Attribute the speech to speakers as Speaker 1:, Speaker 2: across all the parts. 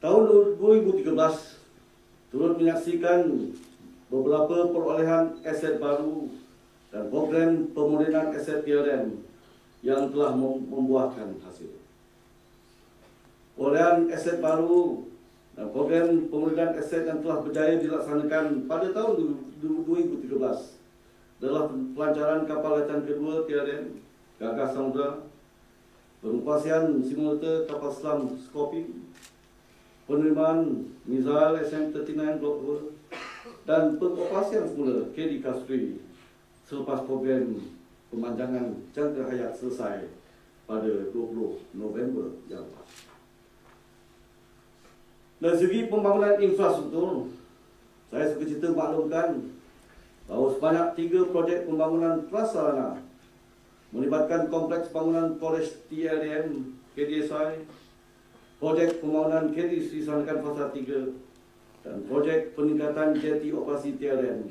Speaker 1: Tahun 2013 turut menyaksikan beberapa perolehan aset baru dan program pemodenan aset PLN yang telah membuahkan hasil. Perolehan aset baru dan program pemodenan aset yang telah berjaya dilaksanakan pada tahun 2013 adalah pelancaran kapal latihan kedua PLN Gagah Samudra, pengoperasian simulator kapal selam Scorpion, penerimaan misail SM-39 Block 2 dan pengoperasian semula KD Kastri selepas program pemanjangan jangka hayat selesai pada 20 November yang lalu. Dari segi pembangunan infrastruktur, saya suka cerita maklumkan bahawa sebanyak 3 projek pembangunan prasarana melibatkan kompleks bangunan Kolej TLM KDSI, projek pembangunan KD Sri Sanakan Fasa 3 dan projek peningkatan jeti operasi TLM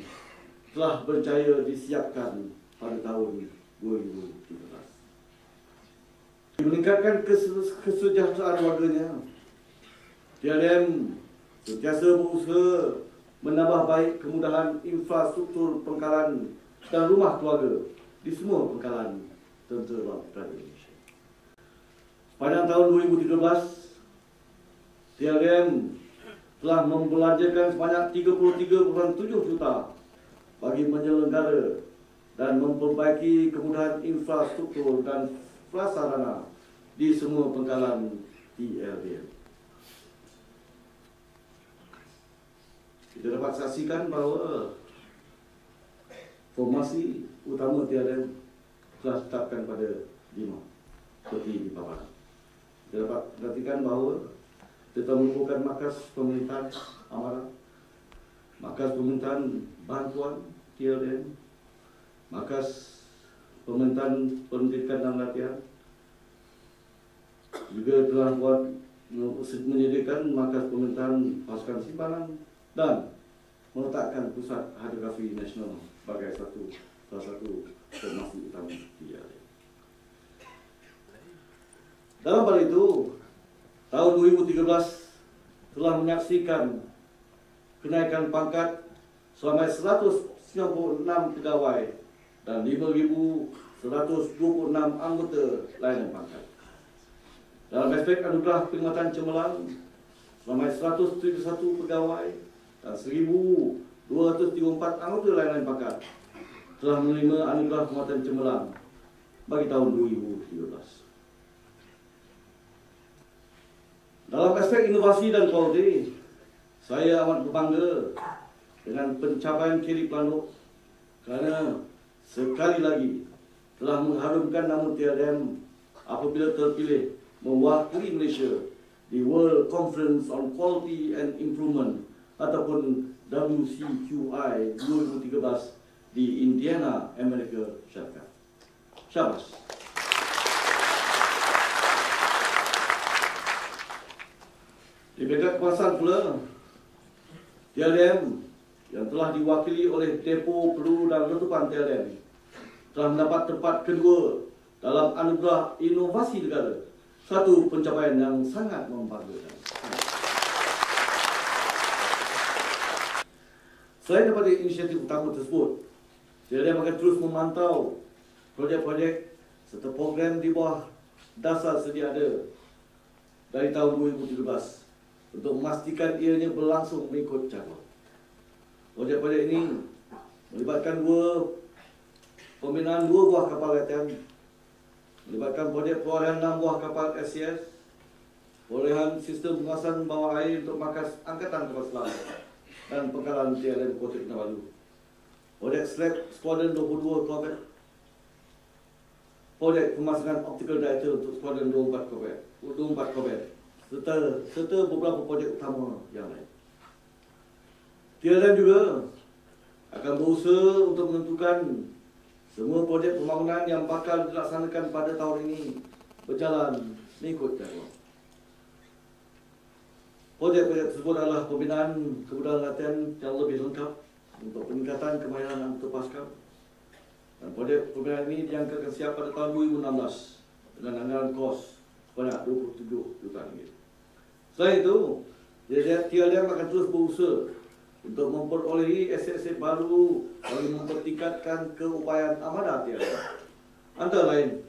Speaker 1: telah berjaya disiapkan pada tahun 2013. Meningkatkan kesejahteraan warganya, TLM sentiasa berusaha menambah baik kemudahan infrastruktur pangkalan dan rumah keluarga di semua pangkalan Tentera Laut Indonesia. Sepanjang tahun 2013, TLM telah membelanjakan sebanyak 33.7 juta bagi menyelenggara dan memperbaiki kemudahan infrastruktur dan prasarana di semua pangkalan TLM. Kita dapat saksikan bahawa formasi utama TLM telah ditetapkan pada 5 seperti di paparan. Kita dapat perhatikan bahawa kita merupakan markas pemerintahan amarah, markas pemerintahan bantuan TLM, markas pemerintahan pendidikan dan latihan, juga telah menyediakan markas pemerintahan pasukan simpanan dan meletakkan pusat hidrografi nasional sebagai salah satu formasi utama TLM. Dalam hal itu, tahun 2013 telah menyaksikan kenaikan pangkat selama 196 pegawai dan 5,126 anggota layanan pangkat. Dalam aspek anugerah perkhidmatan cemerlang, selama 171 pegawai dan 1,234 anggota layanan pangkat telah menerima anugerah perkhidmatan cemerlang bagi tahun 2013. Dalam aspek inovasi dan kualiti, saya amat berbangga dengan pencapaian KD Pelanduk kerana sekali lagi telah mengharumkan nama TLM apabila terpilih mewakili Malaysia di World Conference on Quality and Improvement ataupun WCQI 2013 di Indiana, Amerika Syarikat. Syabas. Di peringkat kemasan pula, TLM yang telah diwakili oleh Depo Peluru dan Letupan TLM telah mendapat tempat kedua dalam anugerah inovasi negara, satu pencapaian yang sangat membanggakan. Selain daripada inisiatif utama tersebut, TLM akan terus memantau projek-projek serta program di bawah dasar sedia ada dari tahun 2017 untuk memastikan ianya berlangsung mengikut jadual. Projek-projek ini melibatkan pembinaan 2 buah kapal latihan, melibatkan projek perolehan 6 buah kapal SCS, perolehan sistem penguasaan bawah air untuk markas Angkatan Kapal Selam dan pangkalan TLM Kota Kinabalu, projek SLAP Squadron 22 Corvette, projek pemasangan optical director untuk Squadron 24 Corvette, serta beberapa projek utama yang lain. TLM juga akan berusaha untuk menentukan semua projek pembangunan yang bakal dilaksanakan pada tahun ini berjalan mengikut jadual. Projek-projek tersebut adalah pembinaan kemudahan latihan yang lebih lengkap untuk peningkatan kemahiran anggota pasukan, dan projek pembinaan ini dianggarkan siap pada tahun 2016 dengan anggaran kos sebanyak 27 juta ringgit. Selain itu, Jadi TLM akan terus berusaha untuk memperolehi aset-aset baru bagi mempertingkatkan keupayaan amanah TLM. Antara lain,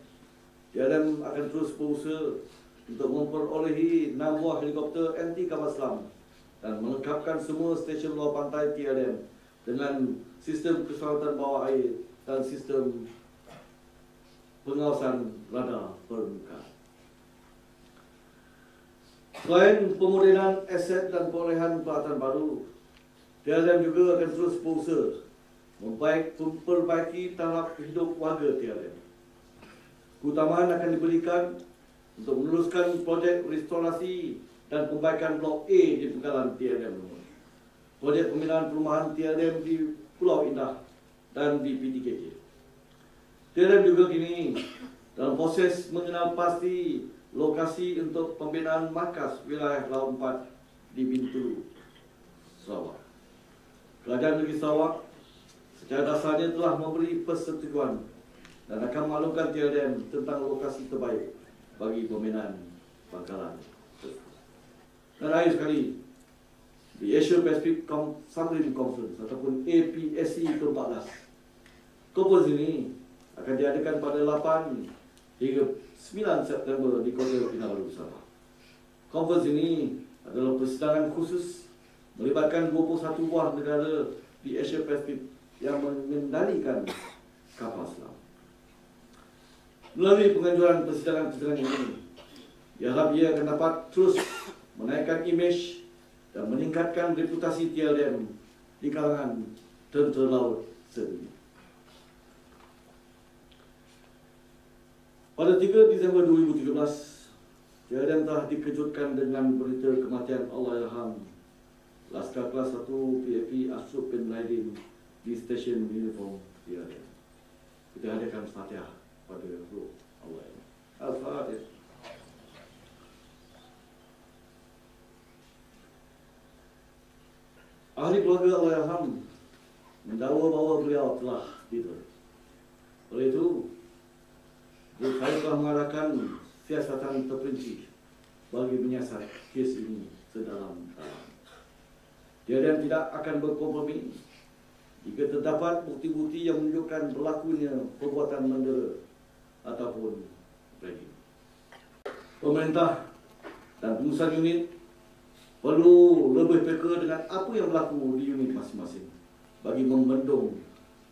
Speaker 1: TLM akan terus berusaha untuk memperolehi 6 buah helikopter anti kapal selam dan melengkapkan semua stesen luar pantai TLM dengan sistem keselamatan bawah air dan sistem pengawasan radar permukaan. Selain pemodenan aset dan perolehan peralatan baru, TLM juga akan terus berusaha memperbaiki taraf hidup warga TLM. Keutamaan akan diberikan untuk meneruskan projek restorasi dan perbaikan Blok A di pengkalan TLM, projek pembinaan perumahan TLM di Pulau Indah dan di PTKJ. TLM juga kini dalam proses mengenal pasti lokasi untuk pembinaan markas wilayah Laut 4 di Bintulu, Sarawak. Kerajaan Negeri Sarawak secara dasarnya telah memberi persetujuan dan akan maklumkan TLM tentang lokasi terbaik bagi pembinaan pangkalan. Dan akhir sekali, di Asia Pacific Submarine Conference ataupun APSC ke-14, konferensi ini akan diadakan pada 8 hingga 9 September di Kota Kinabalu, Sabah. Konferensi ini adalah persidangan khusus melibatkan 21 buah negara di Asia Pasifik yang mengendalikan kapal selam. Melalui penganjuran persidangan-persidangan ini, diharap ia akan dapat terus menaikkan imej dan meningkatkan reputasi TLM di kalangan tentera laut sedunia. Pada 3 Disember 2013, TLM telah dikejutkan dengan berita kematian Allahyarham Laskar Kelas 1 PAP Ashraf bin Laidin di stesen uniform TLM. Kita hadirkan Fatihah pada roh Allahyarham. Al-Fatihah. Ahli keluarga Allahyarham mendakwa bahawa beliau telah tidur. Oleh itu, saya telah mengarahkan siasatan terperinci bagi menyiasat kes ini sedalam-dalam. TLM tidak akan berkompromi jika terdapat bukti-bukti yang menunjukkan berlakunya perbuatan mendera ataupun ragging. Pemerintah dan pengurusan unit perlu lebih peka dengan apa yang berlaku di unit masing-masing bagi membendung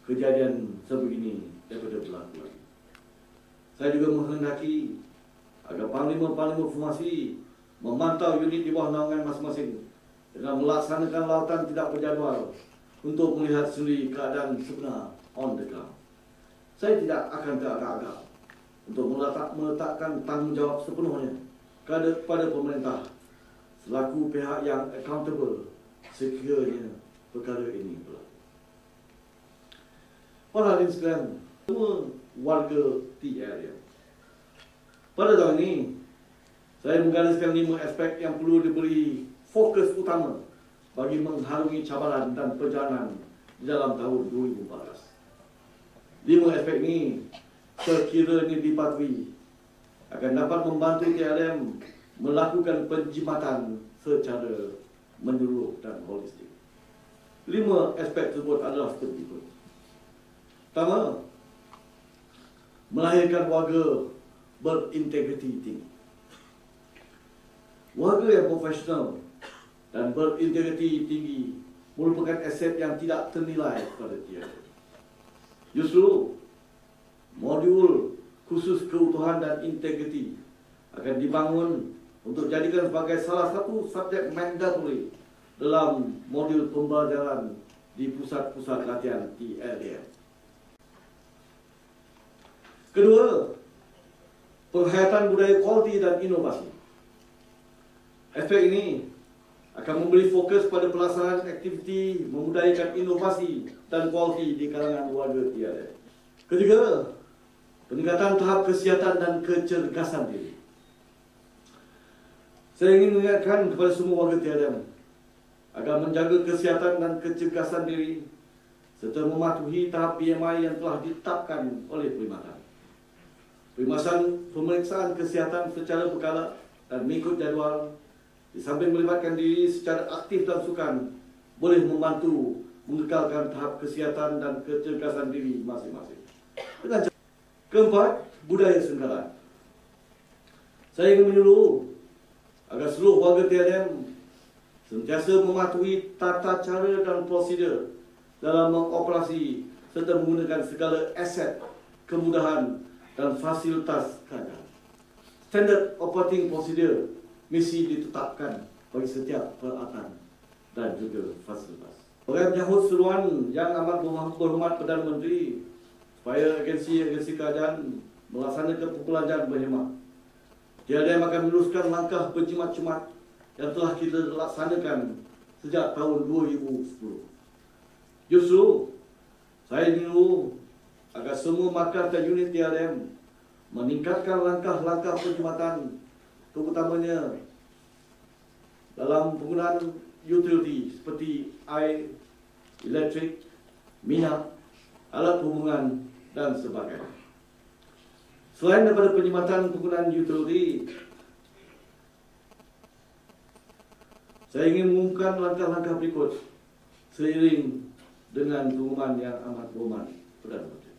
Speaker 1: kejadian sebegini daripada berlaku lagi. Saya juga menghendaki agar panglima-panglima formasi memantau unit di bawah naungan masing-masing dengan melaksanakan lawatan tidak berjadual untuk melihat sendiri keadaan sebenar on the ground. Saya tidak akan teragak-agak untuk meletakkan tanggungjawab sepenuhnya kepada pemerintah selaku pihak yang accountable sekiranya perkara ini berlaku. Para hadirin sekalian, semua warga TLM. Pada tahun ini, saya menggariskan 5 aspek yang perlu diberi fokus utama bagi mengharungi cabaran dan perjalanan di dalam tahun 2014. 5 aspek ini sekiranya dipatuhi akan dapat membantu TLM melakukan penjimatan secara menyeluruh dan holistik. 5 aspek tersebut adalah seperti berikut. Pertama, melahirkan warga berintegriti tinggi. Warga yang profesional dan berintegriti tinggi merupakan aset yang tidak ternilai pada TLM. Justru, modul khusus keutuhan dan integriti akan dibangun untuk jadikan sebagai salah satu subjek mandatory dalam modul pembelajaran di pusat-pusat latihan TLM. Kedua, penghayatan budaya kualiti dan inovasi. Aspek ini akan memberi fokus pada pelaksanaan aktiviti memudayakan inovasi dan kualiti di kalangan warga TLM. Ketiga, peningkatan tahap kesihatan dan kecergasan diri. Saya ingin mengingatkan kepada semua warga TLM agar menjaga kesihatan dan kecergasan diri serta mematuhi tahap PMI yang telah ditetapkan oleh perkhidmatan. Pemeriksaan kesihatan secara berkala dan mengikut jadual di samping melibatkan diri secara aktif dalam sukan, boleh membantu mengekalkan tahap kesihatan dan kecergasan diri masing-masing. Keempat, budaya sengkala. Saya ingin menyuruh agar seluruh warga TNM sentiasa mematuhi tata cara dan prosedur dalam mengoperasi serta menggunakan segala aset, kemudahan dan fasilitas kerajaan. Standard operating procedure mesti ditetapkan bagi setiap peralatan dan juga fasilitas. Saya menyahut seruan yang amat berhormat Perdana Menteri supaya agensi-agensi kerajaan melaksanakan perbelanjaan berhemah. TNM akan meneruskan langkah berjimat-jimat yang telah kita laksanakan sejak tahun 2010. Justru, saya menyuruh agar semua markas dan unit TNM meningkatkan langkah-langkah perkhidmatan, terutamanya dalam penggunaan utility seperti air, elektrik, minyak, alat perhubungan dan sebagainya. Selain daripada perkhidmatan penggunaan utility, saya ingin mengumumkan langkah-langkah berikut seiring dengan pengumuman yang amat berhormat Perdana Menteri.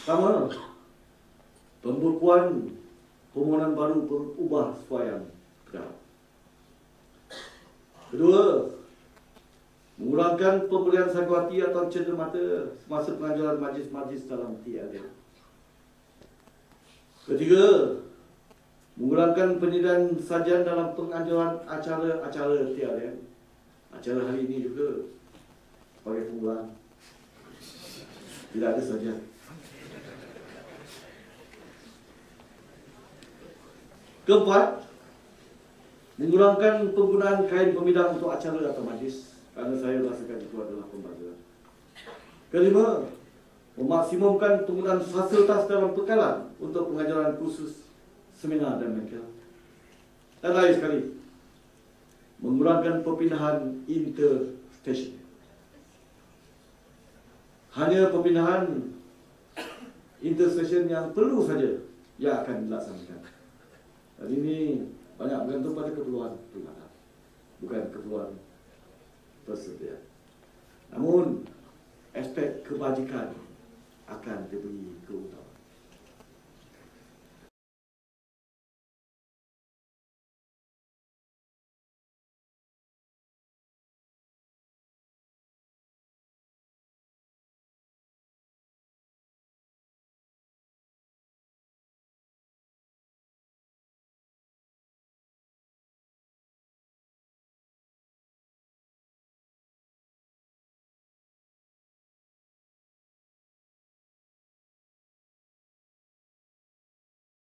Speaker 1: Pertama, pembukuan permohonan baru berubah sesuaian berjalan. Kedua, mengurangkan pemberian sakit atau cedera mata semasa pengajuan majlis-majlis dalam TNM. Ketiga, mengurangkan penyediaan sajian dalam pengajuan acara-acara TNM. Acara hari ini juga sebagai permulaan tidak ada sajian. Keempat, mengurangkan penggunaan kain pemidang untuk acara atau majlis, kerana saya rasakan itu adalah pembazaran. Kelima, memaksimumkan penggunaan fasilitas dalam pekalan untuk pengajaran khusus, seminar dan bengkel. Dan lain sekali, mengurangkan perpindahan inter-station. Hanya perpindahan inter-station yang perlu saja yang akan dilaksanakan. Dan ini banyak bergantung pada keperluan perkhidmatan, bukan keperluan persediaan. Namun, aspek kebajikan akan diberi keutamaan.